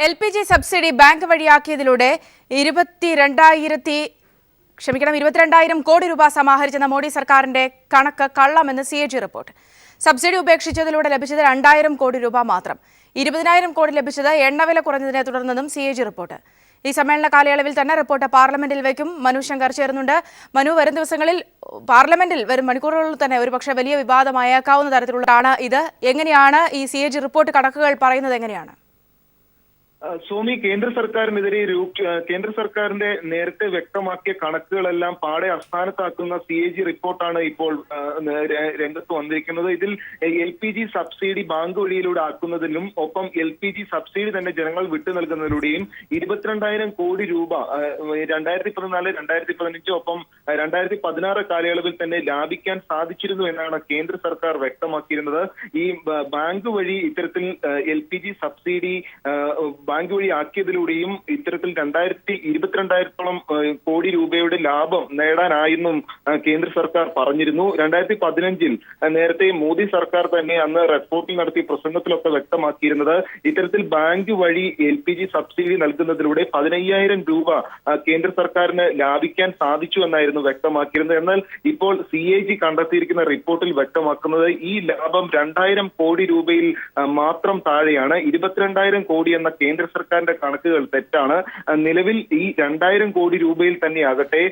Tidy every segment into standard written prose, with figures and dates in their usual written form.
LPG subsidy bank വഴിയാക്കിയതിലൂടെ 22,000 കോടി രൂപ സമാഹരിച്ചെന്ന മോഡി സർക്കാരിന്റെ കണക്ക് കള്ളമെന്ന് CAG റിപ്പോർട്ട്. സബ്സിഡി ഉപേക്ഷിച്ചതിലൂടെ ലഭിച്ചത് 2,000 കോടി രൂപ മാത്രം. 20,000 കോടി ലഭിച്ചത് എണ്ണവില കുറഞ്ഞതിനെ തുടർന്നെന്നും CAG റിപ്പോർട്ട്. ഈ സമ്മേളന കാലയളവിൽ തന്നെ റിപ്പോർട്ട് പാർലമെന്റിൽ വയ്ക്കും. മനു ശങ്കർ ചേരുന്നുണ്ട്. മനു, വരും ദിവസങ്ങളിൽ പാർലമെന്റിൽ വരും മണിക്കൂറുകളിൽ തന്നെ ഒരുപക്ഷെ വലിയ വിവാദമായേക്കാവുന്ന തരത്തിലുള്ളതാണ് ഇത്. എങ്ങനെയാണ് ഈ CAG റിപ്പോർട്ട് കണക്കുകൾ പറയുന്നത് എങ്ങനെയാണ്? സോമി, കേന്ദ്ര സർക്കാരിന്റെ നേരത്തെ വ്യക്തമാക്കിയ കണക്കുകളെല്ലാം പാടെ അസ്ഥാനത്താക്കുന്ന CAG റിപ്പോർട്ടാണ് ഇപ്പോൾ രംഗത്ത് വന്നിരിക്കുന്നത്. ഇതിൽ LPG സബ്സിഡി ബാങ്ക് വഴിയിലൂടെ ആക്കുന്നതിലും ഒപ്പം LPG സബ്സിഡി തന്നെ ജനങ്ങൾ വിട്ടു നൽകുന്നതിലൂടെയും 22,000 കോടി രൂപ 2014-2015 ഒപ്പം 2016 കാലയളവിൽ തന്നെ ലാഭിക്കാൻ സാധിച്ചിരുന്നു എന്നാണ് കേന്ദ്ര സർക്കാർ വ്യക്തമാക്കിയിരുന്നത്. ഈ ബാങ്ക് വഴി ഇത്തരത്തിൽ LPG സബ്സിഡി ബാങ്ക് വഴി ആക്കിയതിലൂടെയും ഇത്തരത്തിൽ 22,000 കോടി രൂപയുടെ ലാഭം നേടാനായെന്നും കേന്ദ്ര സർക്കാർ പറഞ്ഞിരുന്നു. 2015 നേരത്തെ മോദി സർക്കാർ തന്നെ അന്ന് റിപ്പോർട്ടിൽ നടത്തിയ പ്രസംഗത്തിലൊക്കെ വ്യക്തമാക്കിയിരുന്നത് ഇത്തരത്തിൽ ബാങ്ക് വഴി LPG സബ്സിഡി നൽകുന്നതിലൂടെ 15,000 രൂപ കേന്ദ്ര സർക്കാരിന് ലാഭിക്കാൻ സാധിച്ചു എന്നായിരുന്നു വ്യക്തമാക്കിയിരുന്നത്. എന്നാൽ ഇപ്പോൾ CAG കണ്ടെത്തിയിരിക്കുന്ന റിപ്പോർട്ടിൽ വ്യക്തമാക്കുന്നത് ഈ ലാഭം 2,000 കോടി രൂപയിൽ മാത്രം താഴെയാണ്. 22,000 കോടി എന്ന കേന്ദ്ര സർക്കാരിന്റെ കണക്കുകൾ തെറ്റാണ്. നിലവിൽ ഈ 2,000 കോടി രൂപയിൽ തന്നെയാകട്ടെ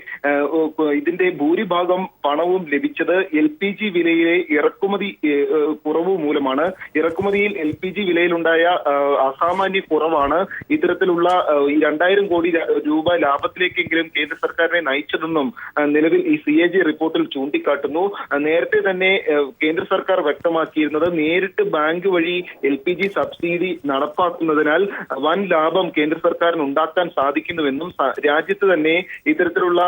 ഇതിന്റെ ഭൂരിഭാഗം പണവും ലഭിച്ചത് LPG വിലയിലെ ഇറക്കുമതി കുറവ് മൂലമാണ്. ഇറക്കുമതിയിൽ LPG വിലയിലുണ്ടായ അസാമാന്യ കുറവാണ് ഇത്തരത്തിലുള്ള 2,000 കോടി രൂപ ലാഭത്തിലേക്കെങ്കിലും കേന്ദ്ര സർക്കാരിനെ നയിച്ചതെന്നും നിലവിൽ ഈ CAG റിപ്പോർട്ടിൽ ചൂണ്ടിക്കാട്ടുന്നു. നേരത്തെ തന്നെ കേന്ദ്ര സർക്കാർ വ്യക്തമാക്കിയിരുന്നത് നേരിട്ട് ബാങ്ക് വഴി LPG സബ്സിഡി നടപ്പാക്കുന്നതിനാൽ വൻ ലാഭം കേന്ദ്ര സർക്കാരിന് ഉണ്ടാക്കാൻ സാധിക്കുന്നുവെന്നും രാജ്യത്ത് തന്നെ ഇത്തരത്തിലുള്ള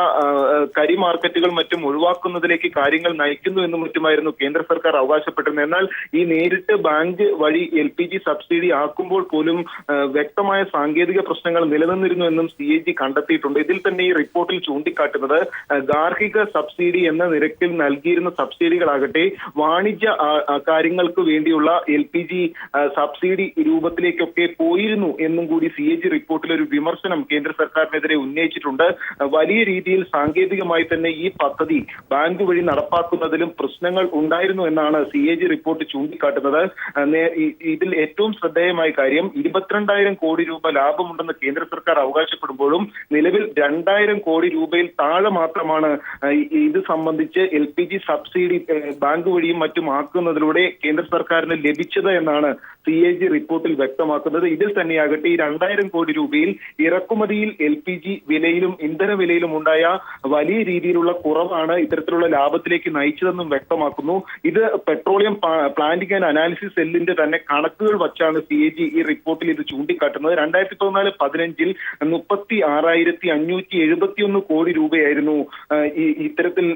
കരി മാർക്കറ്റുകൾ മറ്റും ഒഴിവാക്കുന്നതിലേക്ക് കാര്യങ്ങൾ നയിക്കുന്നുവെന്നും മറ്റുമായിരുന്നു കേന്ദ്ര സർക്കാർ അവകാശപ്പെട്ടിരുന്നത്. എന്നാൽ ഈ നേരിട്ട് ബാങ്ക് വഴി LPG സബ്സിഡി ആക്കുമ്പോൾ പോലും വ്യക്തമായ സാങ്കേതിക പ്രശ്നങ്ങൾ നിലനിന്നിരുന്നുവെന്നും CAG കണ്ടെത്തിയിട്ടുണ്ട്. ഇതിൽ തന്നെ ഈ റിപ്പോർട്ടിൽ ചൂണ്ടിക്കാട്ടുന്നത് ഗാർഹിക സബ്സിഡി എന്ന നിരക്കിൽ നൽകിയിരുന്ന സബ്സിഡികളാകട്ടെ വാണിജ്യ കാര്യങ്ങൾക്ക് വേണ്ടിയുള്ള LPG സബ്സിഡി രൂപത്തിലേക്കൊക്കെ പോയിരുന്നു എന്നും കൂടി CAG റിപ്പോർട്ടിൽ ഒരു വിമർശനം കേന്ദ്ര സർക്കാരിനെതിരെ ഉന്നയിച്ചിട്ടുണ്ട്. വലിയ രീതിയിൽ സാങ്കേതികമായി തന്നെ ഈ പദ്ധതി ബാങ്ക് വഴി നടപ്പാക്കുന്നതിലും പ്രശ്നങ്ങൾ ഉണ്ടായിരുന്നു എന്നാണ് CAG റിപ്പോർട്ട് ചൂണ്ടിക്കാട്ടുന്നത്. ഇതിൽ ഏറ്റവും ശ്രദ്ധേയമായ കാര്യം 22,000 കോടി രൂപ ലാഭമുണ്ടെന്ന് കേന്ദ്ര സർക്കാർ അവകാശപ്പെടുമ്പോഴും നിലവിൽ 2,000 കോടി രൂപയിൽ താഴെ മാത്രമാണ് ഇത് സംബന്ധിച്ച് LPG സബ്സിഡി ബാങ്ക് വഴിയും മറ്റും ആക്കുന്നതിലൂടെ കേന്ദ്ര സർക്കാരിന് ലഭിച്ചത് എന്നാണ് CAG റിപ്പോർട്ടിൽ വ്യക്തമാക്കുന്നത്. ഇതിൽ തന്നെയാകട്ടെ ഈ 2,000 കോടി രൂപയിൽ ഇറക്കുമതിയിൽ LPG വിലയിലും ഇന്ധന വിലയിലും ഉണ്ടായ വലിയ രീതിയിലുള്ള കുറവാണ് ഇത്തരത്തിലുള്ള ലാഭത്തിലേക്ക് നയിച്ചതെന്നും വ്യക്തമാക്കുന്നു. ഇത് പെട്രോളിയം പ്ലാന്റിംഗ് ആൻഡ് അനാലിസിസ് സെല്ലിന്റെ തന്നെ കണക്കുകൾ വച്ചാണ് CAG ഈ റിപ്പോർട്ടിൽ ഇത് ചൂണ്ടിക്കാട്ടുന്നത്. 2014-15 36,571 കോടി രൂപയായിരുന്നു ഇത്തരത്തിൽ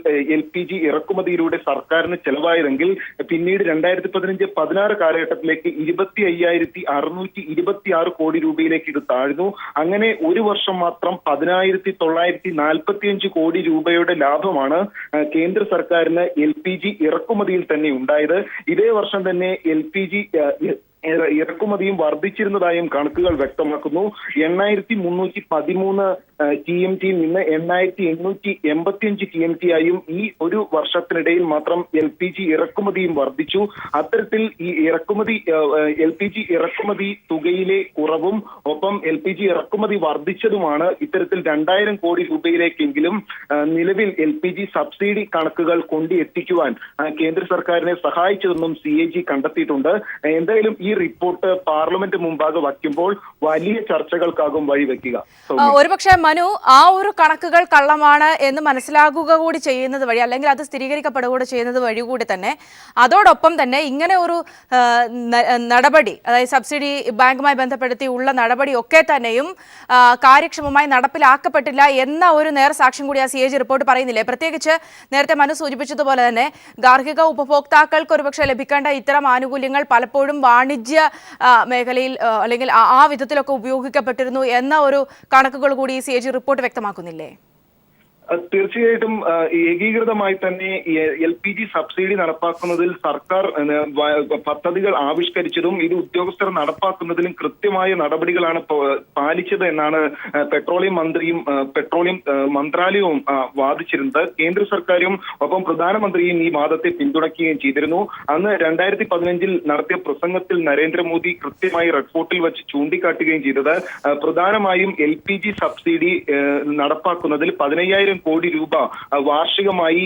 LPG ഇറക്കുമതിയിലൂടെ സർക്കാരിന് ചെലവായതെങ്കിൽ പിന്നീട് 2015-16 കാലഘട്ടത്തിലേക്ക് 25,626 കോടി രൂപയിലേക്ക് ഇത് താഴ്ന്നു. അങ്ങനെ ഒരു വർഷം മാത്രം 10,945 കോടി രൂപയുടെ ലാഭമാണ് കേന്ദ്ര സർക്കാരിന് LPG ഇറക്കുമതിയിൽ തന്നെ ഉണ്ടായത്. ഇതേ വർഷം തന്നെ LPG ഇറക്കുമതിയും വർദ്ധിച്ചിരുന്നതായും കണക്കുകൾ വ്യക്തമാക്കുന്നു. 8,313 TMT നിന്ന് 8,885 TMT ആയും ഈ ഒരു വർഷത്തിനിടയിൽ മാത്രം LPG ഇറക്കുമതിയും വർദ്ധിച്ചു. അത്തരത്തിൽ ഈ LPG ഇറക്കുമതി തുകയിലെ കുറവും ഒപ്പം LPG ഇറക്കുമതി വർദ്ധിച്ചതുമാണ് ഇത്തരത്തിൽ 2,000 കോടി രൂപയിലേക്കെങ്കിലും നിലവിൽ LPG സബ്സിഡി കണക്കുകൾ കൊണ്ടെത്തിക്കുവാൻ കേന്ദ്ര സർക്കാരിനെ സഹായിച്ചതെന്നും CAG കണ്ടെത്തിയിട്ടുണ്ട്. എന്തായാലും ഈ റിപ്പോർട്ട് പാർലമെന്റ് മുമ്പാകെ വയ്ക്കുമ്പോൾ വലിയ ചർച്ചകൾക്കാകും വഴിവെക്കുക. ഒരുപക്ഷെ മനു, ആ ഒരു കണക്കുകൾ കള്ളമാണ് എന്ന് മനസ്സിലാക്കുക കൂടി ചെയ്യുന്നത് വഴി, അല്ലെങ്കിൽ അത് സ്ഥിരീകരിക്കപ്പെടുക ചെയ്യുന്നത് വഴി കൂടി തന്നെ അതോടൊപ്പം തന്നെ ഇങ്ങനെ ഒരു നടപടി, അതായത് സബ്സിഡി ബാങ്കുമായി ബന്ധപ്പെടുത്തി ഉള്ള നടപടി ഒക്കെ തന്നെയും കാര്യക്ഷമമായി നടപ്പിലാക്കപ്പെട്ടില്ല എന്ന ഒരു നേർസാക്ഷ്യം കൂടി ആ CAG റിപ്പോർട്ട് പറയുന്നില്ലേ? പ്രത്യേകിച്ച് നേരത്തെ മനു സൂചിപ്പിച്ചതുപോലെ തന്നെ ഗാർഹിക ഉപഭോക്താക്കൾക്ക് ഒരുപക്ഷെ ലഭിക്കേണ്ട ഇത്തരം ആനുകൂല്യങ്ങൾ പലപ്പോഴും വാണിജ്യ മേഖലയിൽ അല്ലെങ്കിൽ ആ വിധത്തിലൊക്കെ ഉപയോഗിക്കപ്പെട്ടിരുന്നു എന്ന ഒരു കണക്കുകൾ കൂടി CAG റിപ്പോർട്ട് വ്യക്തമാക്കുന്നില്ലേ? തീർച്ചയായിട്ടും ഏകീകൃതമായി തന്നെ LPG സബ്സിഡി നടപ്പാക്കുന്നതിൽ സർക്കാർ പദ്ധതികൾ ആവിഷ്കരിച്ചതും ഇത് ഉദ്യോഗസ്ഥർ നടപ്പാക്കുന്നതിലും കൃത്യമായ നടപടികളാണ് പാലിച്ചത് എന്നാണ് പെട്രോളിയം മന്ത്രിയും പെട്രോളിയം മന്ത്രാലയവും വാദിച്ചിരുന്നത്. കേന്ദ്ര സർക്കാരും ഒപ്പം പ്രധാനമന്ത്രിയും ഈ വാദത്തെ പിന്തുണയ്ക്കുകയും ചെയ്തിരുന്നു. അന്ന് 2015 നടത്തിയ പ്രസംഗത്തിൽ നരേന്ദ്രമോദി കൃത്യമായി റിപ്പോർട്ടിൽ വെച്ച് ചൂണ്ടിക്കാട്ടുകയും ചെയ്തത് പ്രധാനമായും LPG സബ്സിഡി നടപ്പാക്കുന്നതിൽ 15,000 കോടി രൂപ വാർഷികമായി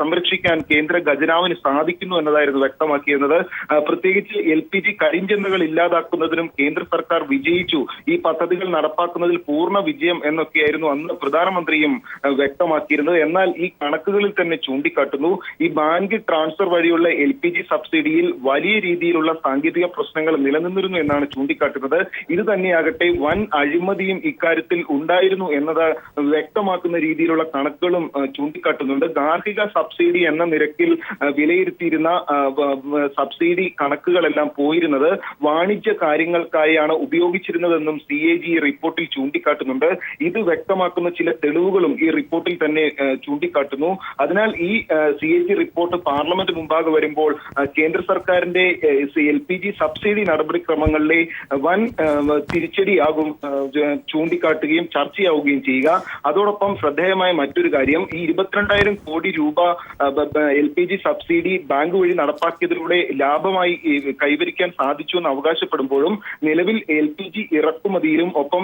സംരക്ഷിക്കാൻ കേന്ദ്ര ഖജനാവിന് സാധിക്കുന്നു എന്നതായിരുന്നു വ്യക്തമാക്കിയിരുന്നത്. പ്രത്യേകിച്ച് LPG കരിഞ്ചന്തകൾ ഇല്ലാതാക്കുന്നതിനും കേന്ദ്ര സർക്കാർ വിജയിച്ചു, ഈ പദ്ധതികൾ നടപ്പാക്കുന്നതിൽ പൂർണ്ണ വിജയം എന്നൊക്കെയായിരുന്നു അന്ന് പ്രധാനമന്ത്രിയും വ്യക്തമാക്കിയിരുന്നത്. എന്നാൽ ഈ കണക്കുകളിൽ തന്നെ ചൂണ്ടിക്കാട്ടുന്നു ഈ ബാങ്ക് ട്രാൻസ്ഫർ വഴിയുള്ള LPG സബ്സിഡിയിൽ വലിയ രീതിയിലുള്ള സാങ്കേതിക പ്രശ്നങ്ങൾ നിലനിന്നിരുന്നു എന്നാണ് ചൂണ്ടിക്കാട്ടുന്നത്. ഇത് തന്നെയാകട്ടെ വൻ അഴിമതിയും ഇക്കാര്യത്തിൽ ഉണ്ടായിരുന്നു എന്നത് വ്യക്തമാക്കുന്ന രീതിയിലുള്ള കണക്കുകളും ചൂണ്ടിക്കാട്ടുന്നുണ്ട്. ഗാർഹിക സബ്സിഡി എന്ന നിരക്കിൽ വിലയിരുത്തിയിരുന്ന സബ്സിഡി കണക്കുകളെല്ലാം പോയിരുന്നത് വാണിജ്യ കാര്യങ്ങൾക്കായാണ് ഉപയോഗിച്ചിരുന്നതെന്നും CAG റിപ്പോർട്ടിൽ ചൂണ്ടിക്കാട്ടുന്നുണ്ട്. ഇത് വ്യക്തമാക്കുന്ന ചില തെളിവുകളും ഈ റിപ്പോർട്ടിൽ തന്നെ ചൂണ്ടിക്കാട്ടുന്നു. അതിനാൽ ഈ CAG റിപ്പോർട്ട് പാർലമെന്റ് മുമ്പാകെ വരുമ്പോൾ കേന്ദ്ര സർക്കാരിന്റെ LPG സബ്സിഡി നടപടിക്രമങ്ങളിലെ വൻ തിരിച്ചടിയാകും ചൂണ്ടിക്കാട്ടുകയും ചർച്ചയാവുകയും ചെയ്യുക. അതോടൊപ്പം ശ്രദ്ധേയമായ മറ്റൊരു കാര്യം, ഈ 22,000 കോടി രൂപ LPG സബ്സിഡി ബാങ്ക് വഴി നടപ്പാക്കിയതിലൂടെ ലാഭമായി കൈവരിക്കാൻ സാധിച്ചു എന്ന് അവകാശപ്പെടുമ്പോഴും നിലവിൽ LPG ഇറക്കുമതിയിലും ഒപ്പം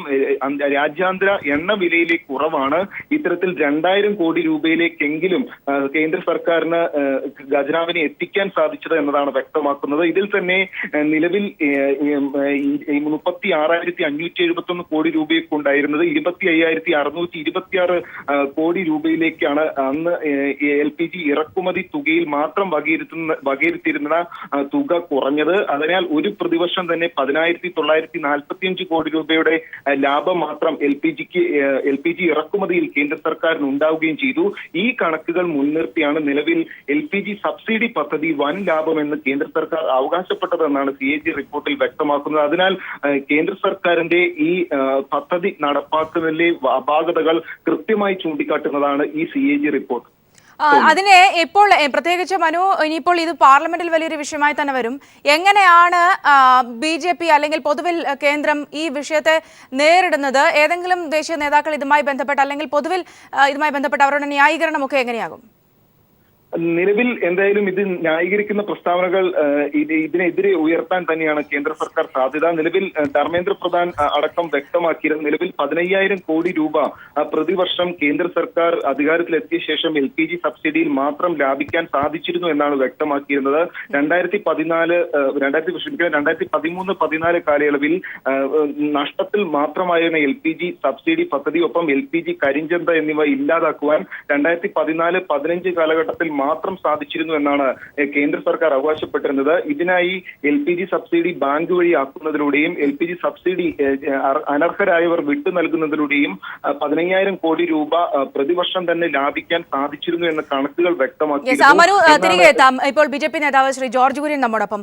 രാജ്യാന്തര എണ്ണ വിലയിലെ കുറവാണ് ഇത്തരത്തിൽ 2,000 കോടി രൂപയിലേക്കെങ്കിലും കേന്ദ്ര സർക്കാരിന് ഖജനാവിനെ എത്തിക്കാൻ സാധിച്ചത് എന്നതാണ് വ്യക്തമാക്കുന്നത്. ഇതിൽ തന്നെ നിലവിൽ 36,571 കോടി രൂപയൊക്കെ ഉണ്ടായിരുന്നത് 25,626 കോടി രൂപയിലേക്കാണ് അന്ന് LPG ഇറക്കുമതി തുകയിൽ മാത്രം വകയിരുത്തിയിരുന്ന തുക കുറഞ്ഞത്. അതിനാൽ ഒരു പ്രതിവർഷം തന്നെ 10,945 കോടി രൂപയുടെ ലാഭം മാത്രം LPG ഇറക്കുമതിയിൽ കേന്ദ്ര സർക്കാരിന് ഉണ്ടാവുകയും ചെയ്തു. ഈ കണക്കുകൾ മുൻനിർത്തിയാണ് നിലവിൽ LPG സബ്സിഡി പദ്ധതി വൻ ലാഭമെന്ന് കേന്ദ്ര സർക്കാർ അവകാശപ്പെട്ടതെന്നാണ് CAG റിപ്പോർട്ടിൽ വ്യക്തമാക്കുന്നത്. അതിനാൽ കേന്ദ്ര സർക്കാരിന്റെ ഈ പദ്ധതി നടപ്പാക്കുന്നതിലെ അപാകതകൾ കൃത്യമായി ചൂണ്ടിക്കാട്ടുന്നതാണ് ഈ CAG റിപ്പോർട്ട്. അതിനെ ഇപ്പോൾ പ്രത്യേകിച്ച് മനു, ഇനിയിപ്പോൾ ഇത് പാർലമെന്റിൽ വലിയൊരു വിഷയമായി തന്നെ വരും. എങ്ങനെയാണ് BJP അല്ലെങ്കിൽ പൊതുവിൽ കേന്ദ്രം ഈ വിഷയത്തെ നേരിടുന്നത്? ഏതെങ്കിലും ദേശീയ നേതാക്കൾ ഇതുമായി ബന്ധപ്പെട്ട് അല്ലെങ്കിൽ പൊതുവിൽ ഇതുമായി ബന്ധപ്പെട്ട് അവരുടെ ന്യായീകരണമൊക്കെ എങ്ങനെയാകും? നിലവിൽ എന്തായാലും ഇത് ന്യായീകരിക്കുന്ന പ്രസ്താവനകൾ ഇതിനെതിരെ ഉയർത്താൻ തന്നെയാണ് കേന്ദ്ര സർക്കാർ സാധ്യത. നിലവിൽ ധർമ്മേന്ദ്ര പ്രധാൻ അടക്കം വ്യക്തമാക്കിയത് നിലവിൽ 15,000 കോടി രൂപ പ്രതിവർഷം കേന്ദ്ര സർക്കാർ അധികാരത്തിലെത്തിയ ശേഷം LPG സബ്സിഡിയിൽ മാത്രം ലാഭിക്കാൻ സാധിച്ചിരുന്നു എന്നാണ് വ്യക്തമാക്കിയിരുന്നത്. 2013-14 കാലയളവിൽ നഷ്ടത്തിൽ മാത്രമായിരുന്ന LPG സബ്സിഡി പദ്ധതി ഒപ്പം LPG കരിഞ്ചന്ത എന്നിവ ഇല്ലാതാക്കുവാൻ 2014-15 കാലഘട്ടത്തിൽ മാത്രം സാധിച്ചിരുന്നു എന്നാണ് കേന്ദ്ര സർക്കാർ അവകാശപ്പെട്ടിരുന്നത്. ഇതിനായി LPG സബ്സിഡി ബാങ്ക് വഴി ആക്കുന്നതിലൂടെയും LPG സബ്സിഡി അനർഹരായവർ വിട്ടു നൽകുന്നതിലൂടെയും 15,000 കോടി രൂപ പ്രതിവർഷം തന്നെ ലാഭിക്കാൻ സാധിച്ചിരുന്നു എന്ന കണക്കുകൾ വ്യക്തമാക്കി. തിരികെ എത്താം. ഇപ്പോൾ BJP നേതാവ് ശ്രീ ജോർജ് കുര്യൻ നമ്മോടൊപ്പം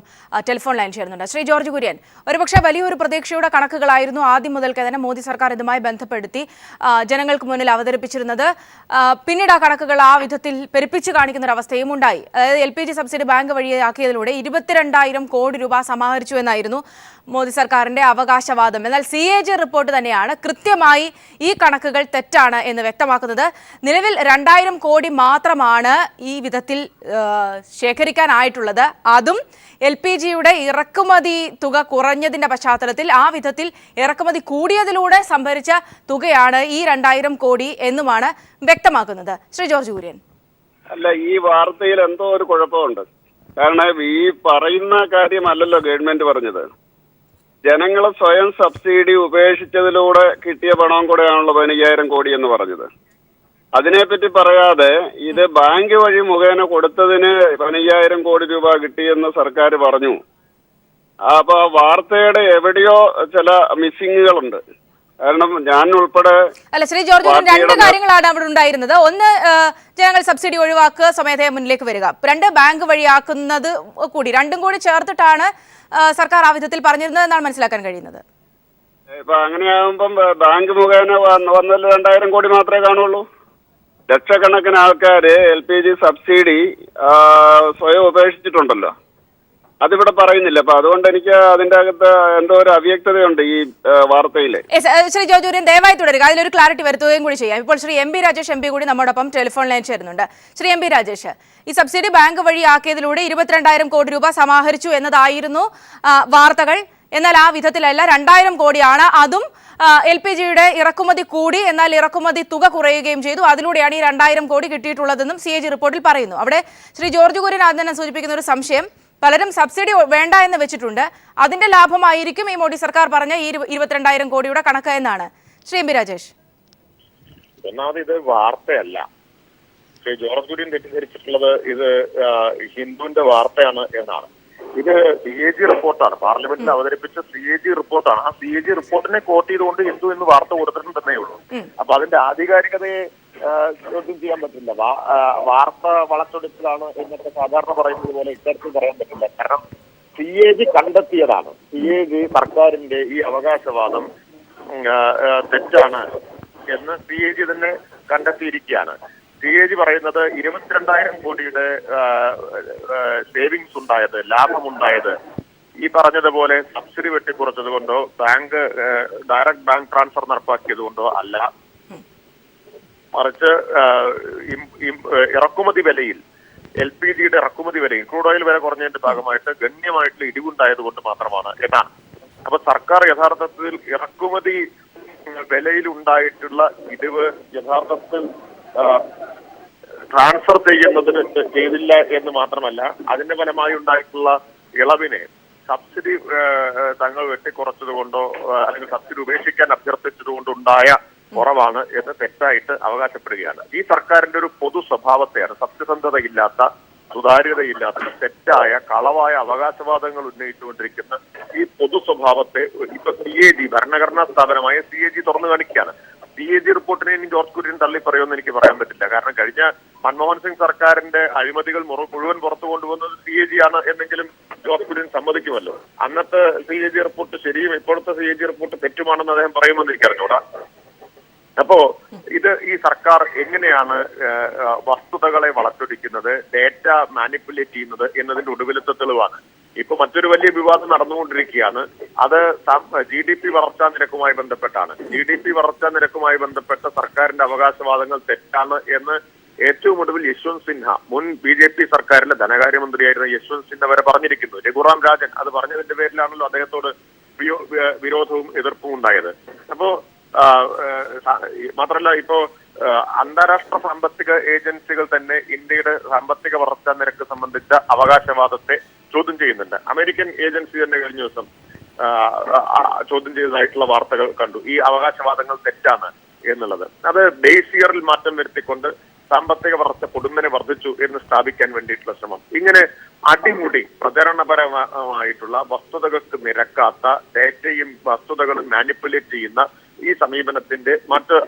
ടെലിഫോൺ ലൈൻ ചേരുന്നുണ്ട്. ശ്രീ ജോർജ് കുര്യൻ, ഒരുപക്ഷെ വലിയൊരു പ്രതീക്ഷയുടെ കണക്കുകളായിരുന്നു ആദ്യം മുതൽക്ക് തന്നെ മോദി സർക്കാർ ഇതുമായി ബന്ധപ്പെടുത്തി ജനങ്ങൾക്ക് മുന്നിൽ അവതരിപ്പിച്ചിരുന്നത്. പിന്നീട് ആ കണക്കുകൾ ആ വിധത്തിൽ പെരുപ്പിച്ച് കാണിക്കുന്ന അവസ്ഥയും ഉണ്ടായി. അതായത് LPG സബ്സിഡി ബാങ്ക് വഴിയാക്കിയതിലൂടെ 22,000 കോടി രൂപ സമാഹരിച്ചു എന്നായിരുന്നു മോദി സർക്കാരിന്റെ അവകാശവാദം. എന്നാൽ CAG റിപ്പോർട്ട് തന്നെയാണ് കൃത്യമായി ഈ കണക്കുകൾ തെറ്റാണ് എന്ന് വ്യക്തമാക്കുന്നത്. നിലവിൽ 2,000 കോടി മാത്രമാണ് ഈ വിധത്തിൽ ശേഖരിക്കാനായിട്ടുള്ളത്. അതും LPGയുടെ ഇറക്കുമതി തുക കുറഞ്ഞതിന്റെ പശ്ചാത്തലത്തിൽ ആ വിധത്തിൽ ഇറക്കുമതി കൂടിയതിലൂടെ സംഭരിച്ച തുകയാണ് ഈ 2,000 കോടി എന്നുമാണ് വ്യക്തമാക്കുന്നത്. ശ്രീ ജോർജ് കുര്യൻ, അല്ല, ഈ വാർത്തയിൽ എന്തോ ഒരു കുഴപ്പമുണ്ട്. കാരണം ഈ പറയുന്ന കാര്യമല്ലല്ലോ ഗവൺമെന്റ് പറഞ്ഞത്. ജനങ്ങൾ സ്വയം സബ്സിഡി ഉപേക്ഷിച്ചതിലൂടെ കിട്ടിയ പണം കൂടെയാണല്ലോ 15,000 കോടി എന്ന് പറഞ്ഞത്. അതിനെപ്പറ്റി പറയാതെ ഇത് ബാങ്ക് വഴി മുഖേന കൊടുത്തതിന് 15,000 കോടി രൂപ കിട്ടിയെന്ന് സർക്കാർ പറഞ്ഞു. അപ്പൊ വാർത്തയുടെ എവിടെയോ ചില മിസ്സിങ്ങുകളുണ്ട്. കാരണം ഞാൻ ഉൾപ്പെടെ അല്ല ശ്രീ ജോർജ്, രണ്ട് കാര്യങ്ങളാണ് അവിടെ ഉണ്ടായിരുന്നത്. ഒന്ന്, ജനങ്ങൾ സബ്സിഡി ഒഴിവാക്കുക, സ്വമേധയാ മുന്നിലേക്ക് വരിക. രണ്ട്, ബാങ്ക് വഴിയാക്കുന്നത് കൂടി. രണ്ടും കൂടി ചേർത്തിട്ടാണ് സർക്കാർ ആ വിധത്തിൽ പറഞ്ഞിരുന്നത് എന്നാണ് മനസ്സിലാക്കാൻ കഴിയുന്നത്. ഇപ്പൊ അങ്ങനെയാകുമ്പം ബാങ്ക് മുഖേന വന്നതിൽ 2000 കോടി മാത്രമേ കാണുള്ളൂ. ലക്ഷക്കണക്കിന് ആൾക്കാർ LPG സബ്സിഡി സ്വയം ഉപേക്ഷിച്ചിട്ടുണ്ടല്ലോ, അതിവിടെ പറയുന്നില്ല. അപ്പൊ അതുകൊണ്ട് എനിക്ക് അതിന്റെ അകത്ത് എന്തോ ഒരു അവ്യക്തതയുണ്ട് ഈ വാർത്തയില്. ശ്രീ ജോർജ് കുര്യൻ ദയവായി തുടരുക, അതിലൊരു ക്ലാരിറ്റി വരുത്തുകയും കൂടി ചെയ്യാം. ഇപ്പോൾ ശ്രീ MP രാജേഷ് MP കൂടി നമ്മോടൊപ്പം ടെലിഫോൺ ലൈൻ ചേരുന്നുണ്ട്. ശ്രീ MP രാജേഷ്, ഈ സബ്സിഡി ബാങ്ക് വഴി ആക്കിയതിലൂടെ 22,000 കോടി രൂപ സമാഹരിച്ചു എന്നതായിരുന്നു വാർത്തകൾ. എന്നാൽ ആ വിധത്തിലല്ല, 2,000 കോടിയാണ്. അതും LPGയുടെ ഇറക്കുമതി കൂടി, എന്നാൽ ഇറക്കുമതി തുക കുറയുകയും ചെയ്തു. അതിലൂടെയാണ് ഈ 2,000 കോടി കിട്ടിയിട്ടുള്ളതെന്നും CAG റിപ്പോർട്ടിൽ പറയുന്നു. അവിടെ ശ്രീ ജോർജ് കുര്യൻ ആദ്യം തന്നെ സൂചിപ്പിക്കുന്ന ഒരു സംശയം, പലരും സബ്സിഡി വേണ്ട എന്ന് വെച്ചിട്ടുണ്ട്, അതിന്റെ ലാഭമായിരിക്കും ഈ മോഡി സർക്കാർ പറഞ്ഞ ഈ 22,000 കോടിയുടെ കണക്ക് എന്നാണ്. ശ്രീ MP രാജേഷ്, ഒന്നാമത് ഇത് വാർത്തയല്ല. ശ്രീ ജോർജ് കുര്യൻ തെറ്റിദ്ധരിച്ചിട്ടുള്ളത് ഇത് ഹിന്ദുവിന്റെ വാർത്തയാണ് എന്നാണ്. ഇത് CAG റിപ്പോർട്ടാണ്, പാർലമെന്റിൽ അവതരിപ്പിച്ച CAG റിപ്പോർട്ടാണ്. ആ CAG റിപ്പോർട്ടിനെ കോട്ട് ചെയ്തുകൊണ്ട് ഹിന്ദു എന്ന് വാർത്ത കൊടുത്തിട്ടുണ്ടെന്നേ ഉള്ളൂ. അപ്പൊ അതിന്റെ ആധികാരികതയെ ചോദ്യം ചെയ്യാൻ പറ്റില്ല. വാർത്ത വളച്ചൊടിച്ചതാണ് എന്നൊക്കെ സാധാരണ പറയുന്നത് പോലെ ഇത്തരത്തിൽ പറയാൻ പറ്റില്ല. കാരണം CAG കണ്ടെത്തിയതാണ്. CAG സർക്കാരിന്റെ ഈ അവകാശവാദം തെറ്റാണ് എന്ന് CAG തന്നെ കണ്ടെത്തിയിരിക്കുകയാണ്. CAG പറയുന്നത് 22,000 കോടിയുടെ സേവിങ്സ് ഉണ്ടായത്, ലാഭമുണ്ടായത് ഈ പറഞ്ഞതുപോലെ സബ്സിഡി വെട്ടിക്കുറച്ചത് കൊണ്ടോ ഡയറക്ട് ബാങ്ക് ട്രാൻസ്ഫർ നടപ്പാക്കിയത് കൊണ്ടോ അല്ല, മറിച്ച് ഇറക്കുമതി വിലയിൽ LPGയുടെ ഇറക്കുമതി വിലയിൽ ക്രൂഡ് ഓയിൽ വില കുറഞ്ഞതിന്റെ ഭാഗമായിട്ട് ഗണ്യമായിട്ടുള്ള ഇടിവുണ്ടായത് കൊണ്ട് മാത്രമാണ് എന്നാണ്. അപ്പൊ സർക്കാർ യഥാർത്ഥത്തിൽ ഇറക്കുമതി വിലയിൽ ഉണ്ടായിട്ടുള്ള ഇടിവ് യഥാർത്ഥത്തിൽ ട്രാൻസ്ഫർ ചെയ്തില്ല എന്ന് മാത്രമല്ല, അതിന്റെ ഫലമായി ഉണ്ടായിട്ടുള്ള ഇളവിനെ സബ്സിഡി തങ്ങൾ വെട്ടിക്കുറച്ചത് കൊണ്ടോ അല്ലെങ്കിൽ സബ്സിഡി ഉപേക്ഷിക്കാൻ അഭ്യർത്ഥിച്ചത് കൊണ്ടുണ്ടായ കുറവാണ് എന്ന് തെറ്റായിട്ട് അവകാശപ്പെടുകയാണ്. ഈ സർക്കാരിന്റെ ഒരു പൊതു സ്വഭാവത്തെയാണ്, സത്യസന്ധതയില്ലാത്ത, സുതാര്യതയില്ലാത്ത, തെറ്റായ, കളവായ അവകാശവാദങ്ങൾ ഉന്നയിച്ചുകൊണ്ടിരിക്കുന്ന ഈ പൊതു സ്വഭാവത്തെ ഇപ്പൊ CAG ഭരണഘടനാ സ്ഥാപനമായ CAG തുറന്നു കാണിക്കുകയാണ്. CAG റിപ്പോർട്ടിനെ ഇനി ജോർജ് കുര്യൻ തള്ളി പറയുമെന്ന് എനിക്ക് പറയാൻ പറ്റില്ല. കാരണം കഴിഞ്ഞ മൻമോഹൻ സിംഗ് സർക്കാരിന്റെ അഴിമതികൾ മുഴുവൻ പുറത്തു കൊണ്ടുപോകുന്നത് CAG ആണ് എന്നെങ്കിലും ജോർജ് കുര്യൻ സമ്മതിക്കുമല്ലോ. അന്നത്തെ CAG റിപ്പോർട്ട് ശരിയും ഇപ്പോഴത്തെ CAG റിപ്പോർട്ട് തെറ്റുമാണെന്ന് അദ്ദേഹം പറയുമെന്ന് എനിക്കറിഞ്ഞൂടാ. അപ്പോ ഈ സർക്കാർ എങ്ങനെയാണ് വസ്തുതകളെ വളച്ചൊടിക്കുന്നത്, ഡേറ്റ മാനിപ്പുലേറ്റ് ചെയ്യുന്നത് എന്നതിന്റെ ഒടുവിലത്തെ തെളിവാണ്. ഇപ്പൊ മറ്റൊരു വലിയ വിവാദം നടന്നുകൊണ്ടിരിക്കുകയാണ്. അത് GDP വളർച്ചാ നിരക്കുമായി ബന്ധപ്പെട്ടാണ്. GDP വളർച്ചാ നിരക്കുമായി ബന്ധപ്പെട്ട സർക്കാരിന്റെ അവകാശവാദങ്ങൾ തെറ്റാണ് എന്ന് ഏറ്റവും ഒടുവിൽ യശ്വന്ത് സിൻഹ, മുൻ BJP സർക്കാരിലെ ധനകാര്യമന്ത്രിയായിരുന്ന യശ്വന്ത് സിൻഹ വരെ പറഞ്ഞിരിക്കുന്നു. രഘുറാം രാജൻ അത് പറഞ്ഞതിന്റെ പേരിലാണല്ലോ അദ്ദേഹത്തോട് വിരോധവും എതിർപ്പും ഉണ്ടായത്. അപ്പോ മാത്രമല്ല ഇപ്പോ അന്താരാഷ്ട്ര സാമ്പത്തിക ഏജൻസികൾ തന്നെ ഇന്ത്യയുടെ സാമ്പത്തിക വളർച്ചാ നിരക്ക് സംബന്ധിച്ച അവകാശവാദത്തെ ചോദ്യം ചെയ്യുന്നുണ്ട്. അമേരിക്കൻ ഏജൻസി തന്നെ കഴിഞ്ഞ ദിവസം ചോദ്യം ചെയ്തതായിട്ടുള്ള വാർത്തകൾ കണ്ടു. ഈ അവകാശവാദങ്ങൾ തെറ്റാണ് എന്നുള്ളത്. അത് ബേസ് ഇയറിൽ മാറ്റം വരുത്തിക്കൊണ്ട് സാമ്പത്തിക വളർച്ച പൊടുന്നനെ വർദ്ധിച്ചു എന്ന് സ്ഥാപിക്കാൻ വേണ്ടിയിട്ടുള്ള ശ്രമം. ഇങ്ങനെ അടിമുടി പ്രചരണപരമായിട്ടുള്ള വസ്തുതകൾക്ക് നിരക്കാത്ത ഡേറ്റയും വസ്തുതകളും മാനിപ്പുലേറ്റ് ചെയ്യുന്ന ഈ സമീപനത്തിന്റെ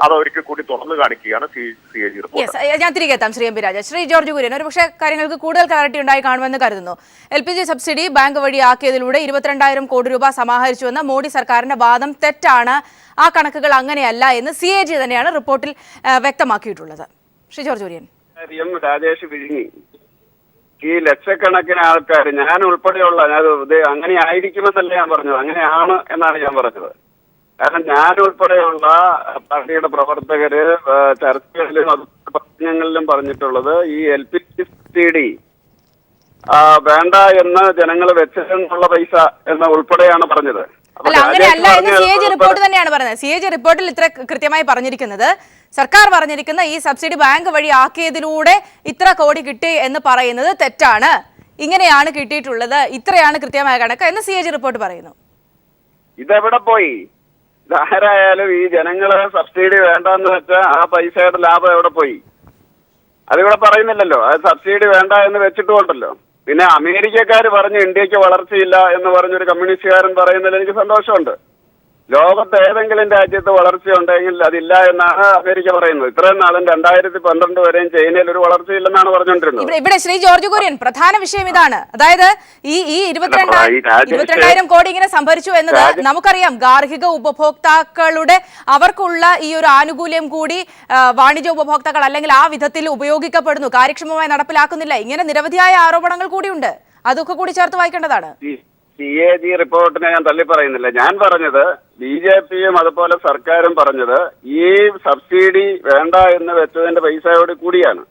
അതൊരിക്കൽ കൂടി തുറന്നു കാണിക്കുകയാണ് CAG റിപ്പോർട്ട്. ഞാൻ തിരികെ എത്താം ശ്രീ MP രാജേഷ്. ശ്രീ ജോർജ് കുര്യൻ, ഒരു പക്ഷേ കാര്യങ്ങൾക്ക് കൂടുതൽ ക്ലാരിറ്റി ഉണ്ടായി കാണുമെന്ന് കരുതുന്നു. LPG സബ്സിഡി ബാങ്ക് വഴി ആക്കിയതിലൂടെ 22,000 കോടി രൂപ സമാഹരിച്ചുവെന്ന മോഡി സർക്കാരിന്റെ വാദം തെറ്റാണ്, ആ കണക്കുകൾ അങ്ങനെയല്ല എന്ന് CAG തന്നെയാണ് റിപ്പോർട്ടിൽ വ്യക്തമാക്കിയിട്ടുള്ളത്. ശ്രീ ജോർജ് കുര്യൻ, രാജേഷ് വിഴുങ്ങി ഈ ലക്ഷക്കണക്കിന് ആൾക്കാർ, ഞാൻ ഉൾപ്പെടെയുള്ള അങ്ങനെ ആയിരിക്കുമെന്നല്ല ഞാൻ പറഞ്ഞത്, അങ്ങനെയാണ് എന്നാണ് ഞാൻ പറഞ്ഞത്. കാരണം ഞാൻ ഉൾപ്പെടെയുള്ള പാർട്ടിയുടെ പ്രവർത്തകര് ചർച്ചകളിലും പ്രശ്നങ്ങളിലും പറഞ്ഞിട്ടുള്ളത് ഈ LPG സബ്സിഡി വേണ്ട എന്ന് ജനങ്ങൾ വെച്ചെന്നുള്ള പൈസ എന്ന് ഉൾപ്പെടെയാണ് പറഞ്ഞത്. അല്ല, അങ്ങനെയല്ല എന്ന് CAG റിപ്പോർട്ട് തന്നെയാണ് പറയുന്നത്. CAG റിപ്പോർട്ടിൽ ഇത്ര കൃത്യമായി പറഞ്ഞിരിക്കുന്നത്, സർക്കാർ പറഞ്ഞിരിക്കുന്ന ഈ സബ്സിഡി ബാങ്ക് വഴി ആക്കിയതിലൂടെ ഇത്ര കോടി കിട്ടി എന്ന് പറയുന്നത് തെറ്റാണ്, ഇങ്ങനെയാണ് കിട്ടിയിട്ടുള്ളത്, ഇത്രയാണ് കൃത്യമായ കണക്ക് എന്ന് CAG റിപ്പോർട്ട് പറയുന്നു. ഇതെവിടെ പോയി? ഇതാരായാലും ഈ ജനങ്ങള് സബ്സിഡി വേണ്ടെന്ന് വെച്ചാൽ ആ പൈസയുടെ ലാഭം എവിടെ പോയി? അതിവിടെ പറയുന്നില്ലല്ലോ. അത് സബ്സിഡി വേണ്ട എന്ന് വെച്ചിട്ടുണ്ടല്ലോ. പിന്നെ അമേരിക്കക്കാർ പറഞ്ഞു ഇന്ത്യക്ക് വളർച്ചയില്ല എന്ന് പറഞ്ഞൊരു കമ്മ്യൂണിസ്റ്റുകാരൻ പറയുന്നതിൽ എനിക്ക് സന്തോഷമുണ്ട്. ലോകത്ത് ഏതെങ്കിലും രാജ്യത്ത് വളർച്ചയുണ്ടെങ്കിൽ അതില്ല എന്നാണ് അമേരിക്ക പറയുന്നത്. ഇത്രയും നാളും 2012 വരെയും ചൈനയിൽ ഒരു വളർച്ചയില്ലെന്നാണ് പറഞ്ഞുകൊണ്ടിരുന്നത്. ഇവിടെ ശ്രീ ജോർജ് കുര്യൻ, പ്രധാന വിഷയം ഇതാണ്. അതായത് ഈ 22,000 കോടി ഇങ്ങനെ സംഭരിച്ചു എന്നത് നമുക്കറിയാം. ഗാർഹിക ഉപഭോക്താക്കളുടെ അവർക്കുള്ള ഈ ഒരു ആനുകൂല്യം കൂടി വാണിജ്യ ഉപഭോക്താക്കൾ അല്ലെങ്കിൽ ആ വിധത്തിൽ ഉപയോഗിക്കപ്പെടുന്നു, കാര്യക്ഷമമായി നടപ്പിലാക്കുന്നില്ല. ഇങ്ങനെ നിരവധിയായ ആരോപണങ്ങൾ കൂടിയുണ്ട്. അതൊക്കെ കൂടി ചേർത്ത് വായിക്കേണ്ടതാണ്. CAG റിപ്പോർട്ടിനെ ഞാൻ തള്ളി പറയുന്നില്ല. ഞാൻ പറഞ്ഞത് BJPയും അതുപോലെ സർക്കാരും പറഞ്ഞത് ഈ സബ്സിഡി വേണ്ട എന്ന് വെച്ചതിന്റെ പൈസയോട് കൂടിയാണ്.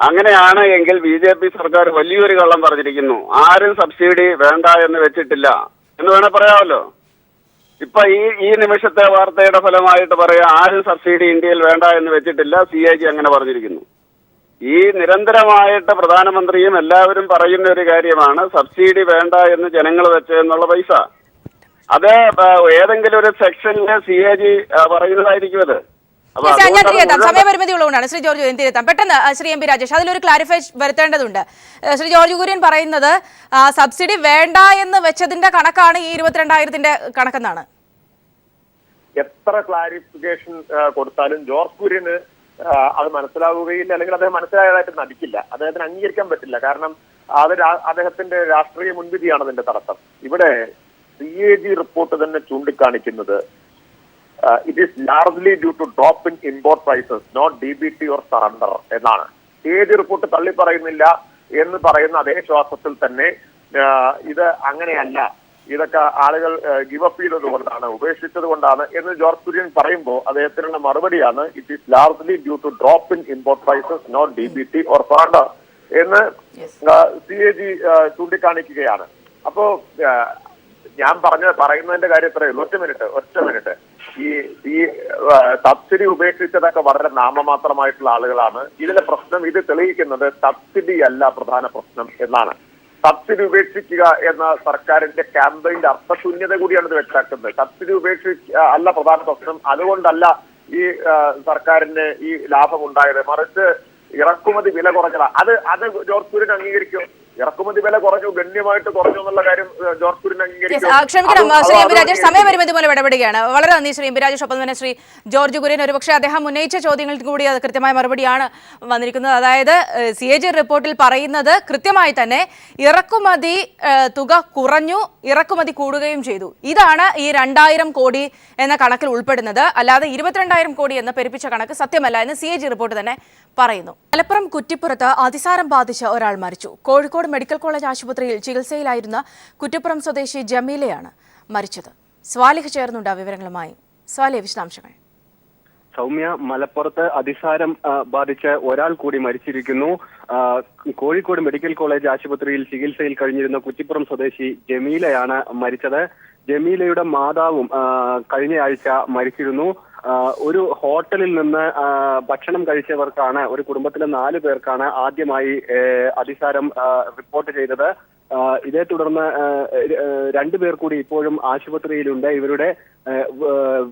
അങ്ങനെയാണ് എങ്കിൽ BJP സർക്കാർ വലിയൊരു കള്ളം പറഞ്ഞിരിക്കുന്നു. ആരും സബ്സിഡി വേണ്ട എന്ന് വെച്ചിട്ടില്ല എന്ന് വേണേ പറയാമല്ലോ. ഇപ്പൊ ഈ നിമിഷത്തെ വാർത്തയുടെ ഫലമായിട്ട് പറയാം, ആരും സബ്സിഡി ഇന്ത്യയിൽ വേണ്ട എന്ന് വെച്ചിട്ടില്ല. CAG അങ്ങനെ പറഞ്ഞിരിക്കുന്നു. ഈ നിരന്തരമായിട്ട് പ്രധാനമന്ത്രിയും എല്ലാവരും പറയുന്ന ഒരു കാര്യമാണ് സബ്സിഡി വേണ്ട എന്ന് ജനങ്ങൾ വെച്ചെന്നുള്ള പൈസ. അത് ഏതെങ്കിലും ഒരു സെക്ഷനില് CAG പറയുന്നതായിരിക്കും അത്. സമയപരിമിതി ഉള്ളതുകൊണ്ടാണ് ശ്രീ ജോർജ് കുര്യൻ തിരുത്താം. പെട്ടെന്ന് ശ്രീ MP രാജേഷ് അതിലൊരു ക്ലാരിഫൈ വരുത്തേണ്ടതുണ്ട്. ശ്രീ ജോർജ് കുര്യൻ പറയുന്നത് സബ്സിഡി വേണ്ട എന്ന് വെച്ചതിന്റെ കണക്കാണ് ഈ 22,000-ന്റെ കണക്കെന്നാണ്. എത്ര ക്ലാരിഫിക്കേഷൻ കൊടുത്താലും ജോർജ് കുര്യന് അത് മനസ്സിലാവുകയില്ല, അല്ലെങ്കിൽ അദ്ദേഹം മനസ്സിലായതായിട്ട് നടിക്കില്ല. അദ്ദേഹത്തിന് അംഗീകരിക്കാൻ പറ്റില്ല. കാരണം അത് അദ്ദേഹത്തിന്റെ രാഷ്ട്രീയ മുൻവിധിയാണ് അതിന്റെ തടസ്സം. ഇവിടെ CAG റിപ്പോർട്ട് തന്നെ ചൂണ്ടിക്കാണിക്കുന്നത് it is largely due to drop in import prices not DBT or surrender എന്നാണ്. CAG റിപ്പോർട്ട് തള്ളി പറയുന്നില്ല എന്ന് പറയുന്ന അതേ ശ്വാസത്തിൽ തന്നെ ഇത് അങ്ങനെയല്ല, ഇതൊക്കെ ആളുകൾ ഗിവ് അപ്പ് ചെയ്തത് കൊണ്ടാണ്, ഉപേക്ഷിച്ചത് കൊണ്ടാണ് എന്ന് ജോർജ് കുര്യൻ പറയുമ്പോൾ അദ്ദേഹത്തിനുള്ള മറുപടിയാണ് it is largely due to drop in import prices not DBT or surrender എന്ന് CAG ചൂണ്ടിക്കാണിക്കുകയാണ്. അപ്പോ ഞാൻ പറയുന്നതിന്റെ കാര്യം എത്രയുള്ളൂ, ഒറ്റ മിനിറ്റ്. ഈ സബ്സിഡി ഉപേക്ഷിച്ചതൊക്കെ വളരെ നാമമാത്രമായിട്ടുള്ള ആളുകളാണ്. ഇതിലെ പ്രശ്നം ഇത് തെളിയിക്കുന്നത് സബ്സിഡി അല്ല പ്രധാന പ്രശ്നം എന്നാണ്. സബ്സിഡി ഉപേക്ഷിക്കുക എന്ന സർക്കാരിന്റെ ക്യാമ്പയിന്റെ അർത്ഥശൂന്യത കൂടിയാണ് ഇത് വ്യക്തമാക്കുന്നത്. സബ്സിഡി അല്ല പ്രധാന പ്രശ്നം, അതുകൊണ്ടല്ല ഈ സർക്കാരിന് ഈ ലാഭം ഉണ്ടായത്, മറിച്ച് ഇറക്കുമതി വില കുറഞ്ഞതാ. അത് ജോർജ് കുര്യൻ അംഗീകരിക്കും. ഇറക്കുമതി വില കുറഞ്ഞു, ഗണ്യമായിട്ട് കുറഞ്ഞു എന്നുള്ള കാര്യം ജോർജ് കുര്യൻ അംഗീകരിക്കും. ക്ഷമിക്കണം ശ്രീ MP രാജേഷ്, സമയപരിമിതി മൂലം ഇടപെടുകയാണ്. വളരെ നന്ദി ശ്രീ MP രാജേഷ്. ഒപ്പം തന്നെ ശ്രീ ജോർജ് കുര്യൻ, ഒരുപക്ഷെ അദ്ദേഹം ഉന്നയിച്ച ചോദ്യങ്ങൾക്ക് കൂടി അത് കൃത്യമായ മറുപടിയാണ് വന്നിരിക്കുന്നത്. അതായത് CAG റിപ്പോർട്ടിൽ പറയുന്നത് കൃത്യമായി തന്നെ ഇറക്കുമതി തുക കുറഞ്ഞു, ഇറക്കുമതി കൂടുകയും ചെയ്തു. ഇതാണ് ഈ 2,000 കോടി എന്ന കണക്കിൽ ഉൾപ്പെടുന്നത്. അല്ലാതെ 22,000 കോടി എന്ന പെരുപ്പിച്ച കണക്ക് സത്യമല്ല എന്ന് CAG റിപ്പോർട്ട് തന്നെ പറയുന്നു. മലപ്പുറം കുറ്റിപ്പുറത്ത് അതിസാരം ബാധിച്ച് ഒരാൾ മരിച്ചു. കോഴിക്കോട് മെഡിക്കൽ കോളേജ് ആശുപത്രിയിൽ ചികിത്സയിലായിരുന്ന കുറ്റിപ്പുറം സ്വദേശി ജമീലയാണ് മരിച്ചത്. സ്വാലിഹ് ചേർന്നുണ്ട് വിവരങ്ങളുമായി. സ്വാലിഹ്, വിശദാംശങ്ങൾ. സൗമ്യ, മലപ്പുറത്ത് അതിസാരം ബാധിച്ച് ഒരാൾ കൂടി മരിച്ചിരിക്കുന്നു. കോഴിക്കോട് മെഡിക്കൽ കോളേജ് ആശുപത്രിയിൽ ചികിത്സയിൽ കഴിഞ്ഞിരുന്ന കുറ്റിപ്പുറം സ്വദേശി ജമീലയാണ് മരിച്ചത്. ജമീലയുടെ മാതാവും കഴിഞ്ഞയാഴ്ച മരിച്ചിരുന്നു. ഒരു ഹോട്ടലിൽ നിന്ന് ഭക്ഷണം കഴിച്ചവർക്കാണ്, ഒരു കുടുംബത്തിലെ 4 പേർക്കാണ് ആദ്യമായി അതിസാരം റിപ്പോർട്ട് ചെയ്തത്. ഇതേ തുടർന്ന് 2 പേർ കൂടി ഇപ്പോഴും ആശുപത്രിയിലുണ്ട്. ഇവരുടെ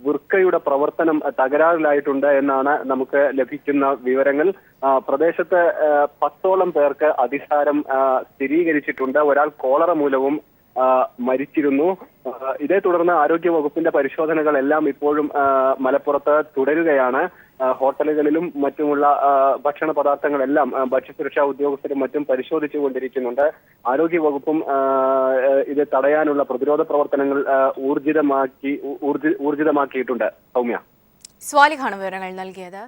വൃക്കയുടെ പ്രവർത്തനം തകരാറിലായിട്ടുണ്ട് എന്നാണ് നമുക്ക് ലഭിക്കുന്ന വിവരങ്ങൾ. പ്രദേശത്ത് 10ഓളം പേർക്ക് അതിസാരം സ്ഥിരീകരിച്ചിട്ടുണ്ട്. ഒരാൾ കോളറ മൂലവും മരിച്ചിരുന്നു. ഇതേ തുടർന്ന് ആരോഗ്യ വകുപ്പിന്റെ പരിശോധനകളെല്ലാം ഇപ്പോഴും മലപ്പുറത്ത് തുടരുകയാണ്. ഹോട്ടലുകളിലും മറ്റുമുള്ള ഭക്ഷണ പദാർത്ഥങ്ങളെല്ലാം ഭക്ഷ്യസുരക്ഷാ ഉദ്യോഗസ്ഥരും മറ്റും പരിശോധിച്ചുകൊണ്ടിരിക്കുന്നുണ്ട്. ആരോഗ്യ വകുപ്പും ഇത് തടയാനുള്ള പ്രതിരോധ പ്രവർത്തനങ്ങൾ ഊർജിതമാക്കിയിട്ടുണ്ട്. സൗമ്യ, സ്വാലിഹാണ് വിവരങ്ങൾ നൽകിയത്.